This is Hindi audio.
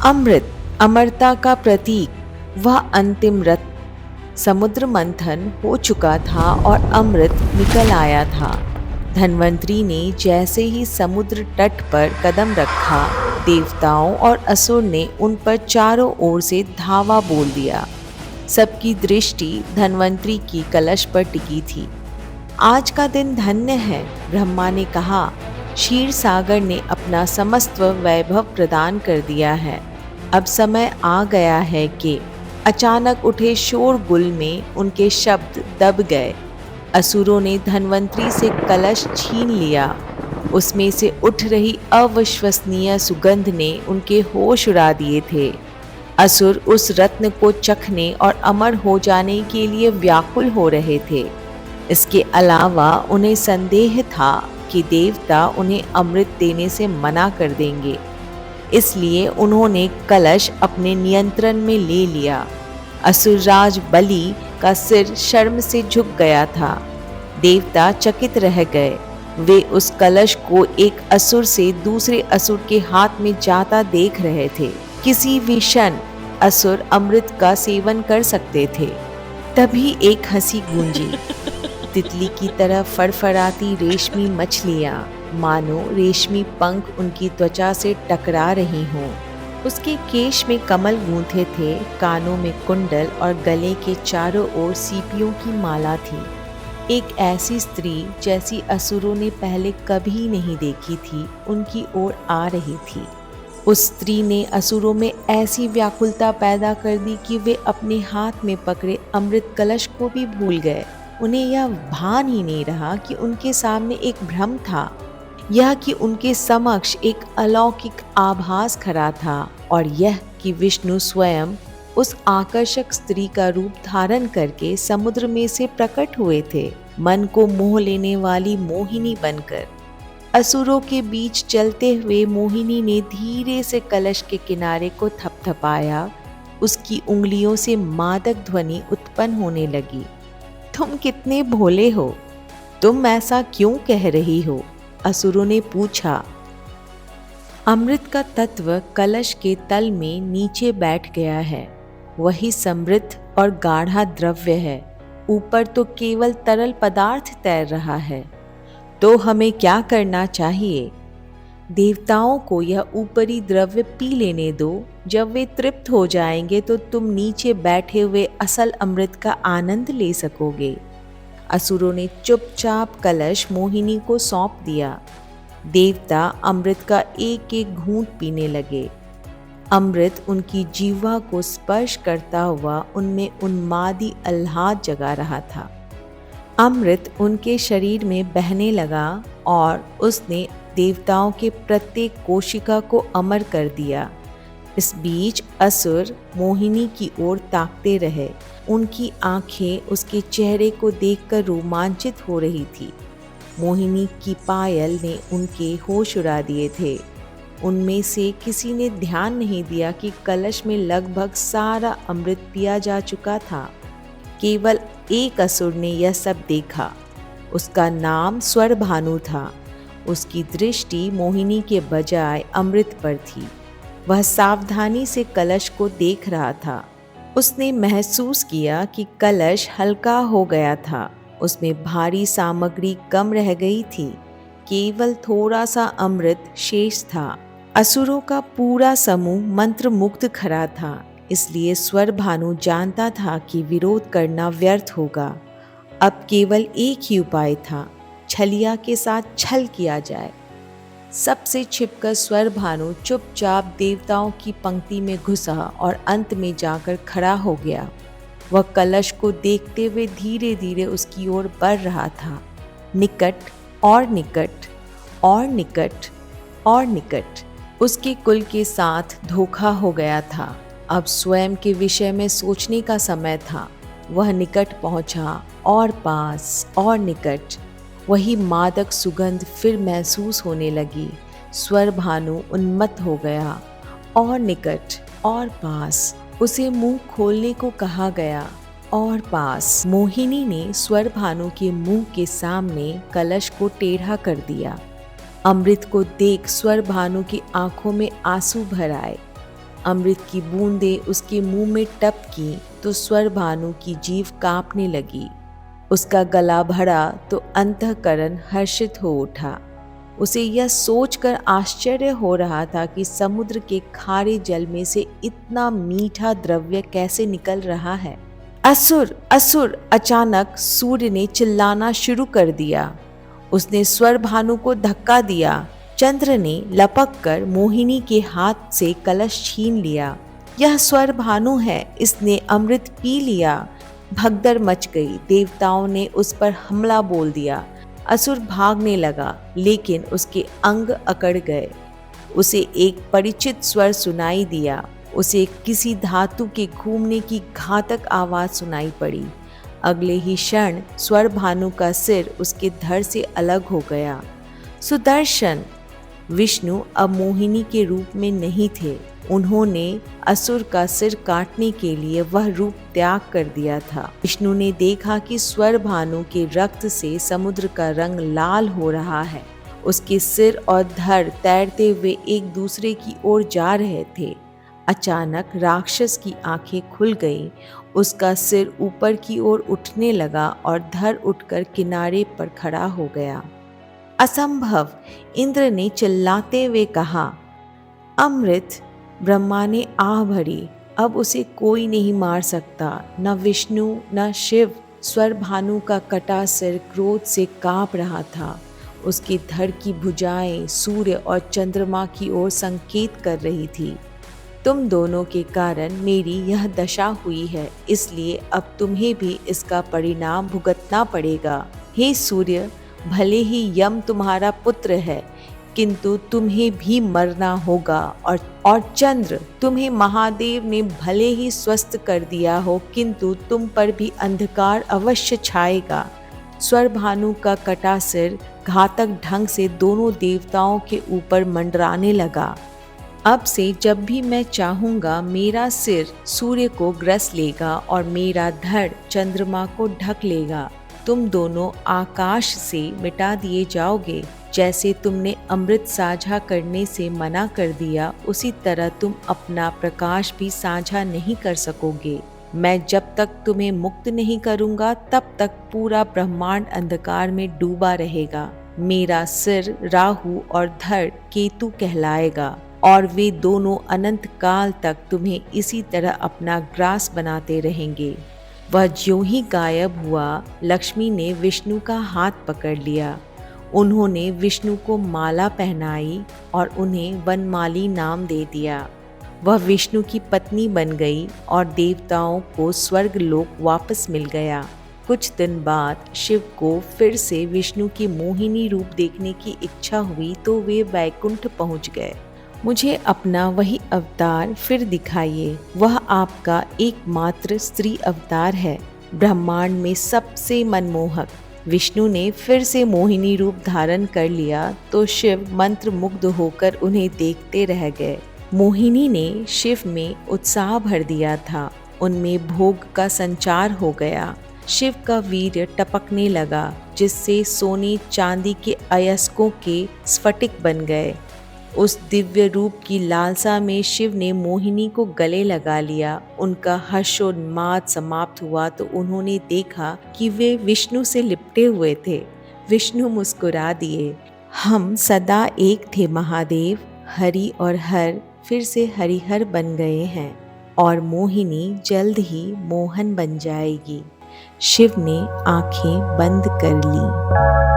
अमृत, अमरता का प्रतीक, वह अंतिम रत्न। समुद्र मंथन हो चुका था और अमृत निकल आया था। धन्वंतरी ने जैसे ही समुद्र तट पर कदम रखा, देवताओं और असुर ने उन पर चारों ओर से धावा बोल दिया। सबकी दृष्टि धन्वंतरी की कलश पर टिकी थी। आज का दिन धन्य है, ब्रह्मा ने कहा। क्षीर सागर ने अपना समस्त वैभव प्रदान कर दिया है। अब समय आ गया है कि अचानक उठे शोरगुल में उनके शब्द दब गए। असुरों ने धन्वंतरी से कलश छीन लिया। उसमें से उठ रही अविश्वसनीय सुगंध ने उनके होश उड़ा दिए थे। असुर उस रत्न को चखने और अमर हो जाने के लिए व्याकुल हो रहे थे। इसके अलावा उन्हें संदेह था कि देवता उन्हें अमृत देने से मना कर देंगे। इसलिए उन्होंने कलश अपने नियंत्रण में ले लिया। असुरराज बलि का सिर शर्म से झुक गया था। देवता चकित रह गए। वे उस कलश को एक असुर से दूसरे असुर के हाथ में जाता देख रहे थे। किसी भी क्षण असुर अमृत का सेवन कर सकते थे। तभी एक हंसी गूंजी। तितली की तरह फड़फड़ाती रेशमी मछलियां, मानो रेशमी पंख उनकी त्वचा से टकरा रही हों। उसके केश में कमल गूंथे थे, कानों में कुंडल और गले के चारों ओर सीपियों की माला थी। एक ऐसी स्त्री जैसी असुरों ने पहले कभी नहीं देखी थी, उनकी ओर आ रही थी। उस स्त्री ने असुरों में ऐसी व्याकुलता पैदा कर दी कि वे अपने हाथ में पकड़े अमृत कलश को भी भूल गए। उन्हें यह भान ही नहीं रहा कि उनके सामने एक भ्रम था, यह कि उनके समक्ष एक अलौकिक आभास खड़ा था, और यह कि विष्णु स्वयं उस आकर्षक स्त्री का रूप धारण करके समुद्र में से प्रकट हुए थे, मन को मोह लेने वाली मोहिनी बनकर। असुरों के बीच चलते हुए मोहिनी ने धीरे से कलश के किनारे को थपथपाया। उसकी उंगलियों से मादक ध्वनि उत्पन्न होने लगी। तुम कितने भोले हो, तुम ऐसा क्यों कह रही हो? असुरों ने पूछा। अमृत का तत्व कलश के तल में नीचे बैठ गया है। वही समृद्ध और गाढ़ा द्रव्य है। ऊपर तो केवल तरल पदार्थ तैर रहा है। तो हमें क्या करना चाहिए? देवताओं को यह ऊपरी द्रव्य पी लेने दो। जब वे तृप्त हो जाएंगे तो तुम नीचे बैठे हुए असल अमृत का आनंद ले सकोगे। असुरों ने चुपचाप कलश मोहिनी को सौंप दिया। देवता अमृत का एक एक घूंट पीने लगे। अमृत उनकी जीवा को स्पर्श करता हुआ उनमें उन्मादी आह्लाद जगा रहा था। अमृत उनके शरीर में बहने लगा और उसने देवताओं के प्रत्येक कोशिका को अमर कर दिया। इस बीच असुर मोहिनी की ओर ताकते रहे। उनकी आंखें उसके चेहरे को देखकर रोमांचित हो रही थी। मोहिनी की पायल ने उनके होश उड़ा दिए थे। उनमें से किसी ने ध्यान नहीं दिया कि कलश में लगभग सारा अमृत पिया जा चुका था। केवल एक असुर ने यह सब देखा। उसका नाम स्वरभानु था। उसकी दृष्टि मोहिनी के बजाय अमृत पर थी। वह सावधानी से कलश को देख रहा था। उसने महसूस किया कि कलश हल्का हो गया था। उसमें भारी सामग्री कम रह गई थी। केवल थोड़ा सा अमृत शेष था। असुरों का पूरा समूह मंत्र मुग्ध खड़ा था। इसलिए स्वरभानु जानता था कि विरोध करना व्यर्थ होगा। अब केवल एक ही उपाय था, छलिया के साथ छल किया जाए। सबसे छिपकर स्वरभानु चुपचाप देवताओं की पंक्ति में घुसा और अंत में जाकर खड़ा हो गया। वह कलश को देखते हुए धीरे धीरे उसकी ओर बढ़ रहा था। निकट और निकट और निकट और निकट। उसके कुल के साथ धोखा हो गया था। अब स्वयं के विषय में सोचने का समय था। वह निकट पहुंचा और पास और निकट। वही मादक सुगंध फिर महसूस होने लगी। स्वरभानु उन्मत्त हो गया। और निकट और पास। उसे मुंह खोलने को कहा गया। और पास। मोहिनी ने स्वरभानु के मुंह के सामने कलश को टेढ़ा कर दिया। अमृत को देख स्वरभानु की आंखों में आंसू भर आए। अमृत की बूंदें उसके मुंह में टपकी तो स्वर भानु की जीभ कांपने लगी। उसका गला भरा तो अंतःकरण हर्षित हो उठा। उसे यह सोचकर आश्चर्य हो रहा था कि समुद्र के खारे जल में से इतना मीठा द्रव्य कैसे निकल रहा है। असुर असुर! अचानक सूर्य ने चिल्लाना शुरू कर दिया। उसने स्वर भानु को धक्का दिया। चंद्र ने लपक कर मोहिनी के हाथ से कलश छीन लिया। यह स्वर भानु है, इसने अमृत पी लिया। भगदड़ मच गई। देवताओं ने उस पर हमला बोल दिया। असुर भागने लगा, लेकिन उसके अंग अकड़ गए। उसे एक परिचित स्वर सुनाई दिया। उसे किसी धातु के घूमने की घातक आवाज सुनाई पड़ी। अगले ही क्षण स्वर भानु का सिर उसके धड़ से अलग हो गया। सुदर्शन! विष्णु अब मोहिनी के रूप में नहीं थे। उन्होंने असुर का सिर काटने के लिए वह रूप त्याग कर दिया था। विष्णु ने देखा कि स्वर भानु के रक्त से समुद्र का रंग लाल हो रहा है। उसके सिर और धड़ तैरते हुए एक दूसरे की ओर जा रहे थे। अचानक राक्षस की आंखें खुल गईं। उसका सिर ऊपर की ओर उठने लगा और धड़ उठकर किनारे पर खड़ा हो गया। असंभव! इंद्र ने चिल्लाते हुए कहा। अमृत! ब्रह्मा ने आह भरी। अब उसे कोई नहीं मार सकता, न विष्णु न शिव। स्वर भानु का कटा सिर क्रोध से कांप रहा था। उसकी धड़ की भुजाएं सूर्य और चंद्रमा की ओर संकेत कर रही थी। तुम दोनों के कारण मेरी यह दशा हुई है, इसलिए अब तुम्हें भी इसका परिणाम भुगतना पड़ेगा। हे सूर्य, भले ही यम तुम्हारा पुत्र है, किंतु तुम्हें भी मरना होगा। और चंद्र, तुम्हें महादेव ने भले ही स्वस्थ कर दिया हो, किंतु तुम पर भी अंधकार अवश्य छाएगा। स्वर भानु का कटा सिर घातक ढंग से दोनों देवताओं के ऊपर मंडराने लगा। अब से जब भी मैं चाहूँगा, मेरा सिर सूर्य को ग्रस लेगा और मेरा धड़ चंद्रमा को ढक लेगा। तुम दोनों आकाश से मिटा दिए जाओगे। जैसे तुमने अमृत साझा करने से मना कर दिया, उसी तरह तुम अपना प्रकाश भी साझा नहीं कर सकोगे। मैं जब तक तुम्हें मुक्त नहीं करूँगा, तब तक पूरा ब्रह्मांड अंधकार में डूबा रहेगा। मेरा सिर राहु और धड़ केतु कहलाएगा और वे दोनों अनंत काल तक तुम्हें इसी तरह अपना ग्रास बनाते रहेंगे। वह ज्यों ही गायब हुआ, लक्ष्मी ने विष्णु का हाथ पकड़ लिया। उन्होंने विष्णु को माला पहनाई और उन्हें वनमाली नाम दे दिया। वह विष्णु की पत्नी बन गई और देवताओं को स्वर्ग लोक वापस मिल गया। कुछ दिन बाद शिव को फिर से विष्णु की मोहिनी रूप देखने की इच्छा हुई तो वे वैकुंठ पहुंच गए। मुझे अपना वही अवतार फिर दिखाइए। वह आपका एकमात्र स्त्री अवतार है, ब्रह्मांड में सबसे मनमोहक। विष्णु ने फिर से मोहिनी रूप धारण कर लिया तो शिव मंत्र मुग्ध होकर उन्हें देखते रह गए। मोहिनी ने शिव में उत्साह भर दिया था। उनमें भोग का संचार हो गया। शिव का वीर्य टपकने लगा, जिससे सोने चांदी के अयस्कों के स्फटिक बन गए। उस दिव्य रूप की लालसा में शिव ने मोहिनी को गले लगा लिया। उनका हर्षोन्माद समाप्त हुआ तो उन्होंने देखा कि वे विष्णु से लिपटे हुए थे। विष्णु मुस्कुरा दिए। हम सदा एक थे महादेव। हरि और हर फिर से हरिहर बन गए हैं और मोहिनी जल्द ही मोहन बन जाएगी। शिव ने आंखें बंद कर ली।